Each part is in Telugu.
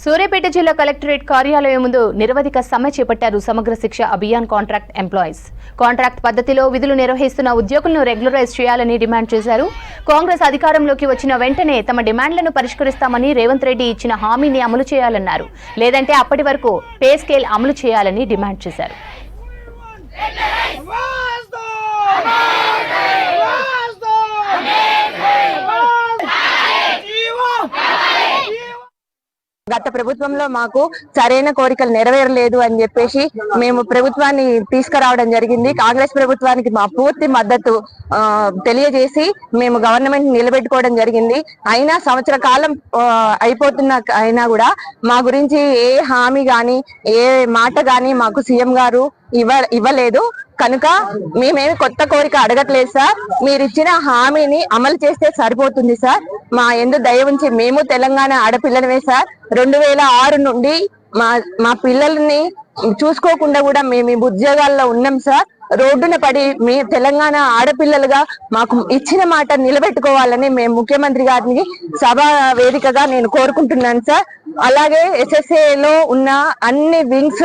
సూర్యాపేట జిల్లా కలెక్టరేట్ కార్యాలయం ముందు నిరవధిక సమ్మె చేపట్టారు సమగ్ర శిక్ష అభియాన్ కాంట్రాక్ట్ ఎంప్లాయీస్. కాంట్రాక్ట్ పద్ధతిలో విధులు నిర్వహిస్తున్న ఉద్యోగులను రెగ్యులరైజ్ చేయాలని డిమాండ్ చేశారు. కాంగ్రెస్ అధికారంలోకి వచ్చిన వెంటనే తమ డిమాండ్లను పరిష్కరిస్తామని రేవంత్ రెడ్డి ఇచ్చిన హామీని అమలు చేయాలన్నారు. లేదంటే అప్పటి వరకు పే స్కేల్ అమలు చేయాలని డిమాండ్ చేశారు. గత ప్రభుత్వంలో మాకు సరైన కోరికలు నెరవేరలేదు అని చెప్పేసి మేము ప్రభుత్వాన్ని తీసుకురావడం జరిగింది. కాంగ్రెస్ ప్రభుత్వానికి మా పూర్తి మద్దతు తెలియజేసి మేము గవర్నమెంట్ నిలబెట్టుకోవడం జరిగింది. అయినా సంవత్సర కాలం అయిపోతున్న అయినా కూడా మా గురించి ఏ హామీ గాని ఏ మాట గాని మాకు సీఎం గారు ఇవ్వలేదు. కనుక మేమేమి కొత్త కోరిక అడగట్లేదు సార్. మీరు ఇచ్చిన హామీని అమలు చేస్తే సరిపోతుంది సార్. మా ఎందు దయ ఉంచి మేము తెలంగాణ ఆడపిల్లలమే సార్. 2006 నుండి మా పిల్లల్ని చూసుకోకుండా కూడా మేము ఉద్యోగాల్లో ఉన్నాం సార్. రోడ్డున పడి మీ తెలంగాణ ఆడపిల్లలుగా మాకు ఇచ్చిన మాట నిలబెట్టుకోవాలని మేము ముఖ్యమంత్రి గారిని సభ వేదికగా నేను కోరుకుంటున్నాను సార్. అలాగే SSAలో ఉన్న అన్ని వింగ్స్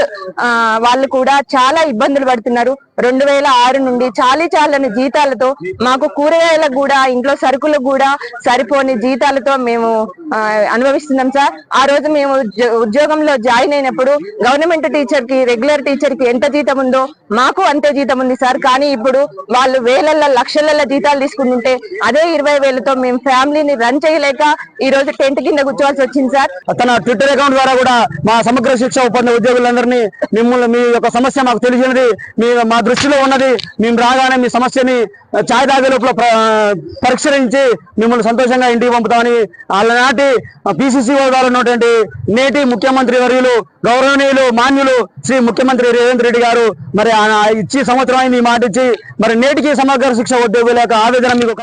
వాళ్ళు కూడా చాలా ఇబ్బందులు పడుతున్నారు. 2006 నుండి చాలని జీతాలతో మాకు కూరగాయలకు కూడా ఇంట్లో సరుకులకు కూడా సరిపోని జీతాలతో మేము అనుభవిస్తున్నాం సార్. ఆ రోజు మేము ఉద్యోగంలో జాయిన్ అయినప్పుడు గవర్నమెంట్ టీచర్ కి రెగ్యులర్ టీచర్ కి ఎంత జీతం ఉందో మాకు అంతే జీతం ఉంది సార్. కానీ ఇప్పుడు వాళ్ళు వేలల్లో లక్షలలో జీతాలు తీసుకుంటుంటే అదే 20,000తో మేము ఫ్యామిలీని రన్ చేయలేక ఈ రోజు టెంట్ కింద కూర్చోవాల్సి వచ్చింది సార్. తన ట్విట్టర్ అకౌంట్ ద్వారా కూడా మా సమగ్ర శిక్ష ఒప్పంద ఉద్యోగులందరినీ మిమ్మల్ని మీ యొక్క సమస్య మాకు తెలిసినది, మా దృష్టిలో ఉన్నది, మేము రాగానే మీ సమస్యని ఛాయ్ తాగే లోపల పరిష్కరించి మిమ్మల్ని సంతోషంగా ఇంటికి పంపుతామని ఆనాటి PCCO గారు ఉన్నటువంటి నేటి ముఖ్యమంత్రి వర్యులు గౌరవనీయులు మాన్యులు శ్రీ ముఖ్యమంత్రి రేవంత్ రెడ్డి గారు మరి ఇచ్చి సంవత్సరం అయింది ఈ మాట ఇచ్చి మరి నేటికి సమగ్ర శిక్ష ఉద్యోగుల యొక్క ఆవేదన మీకు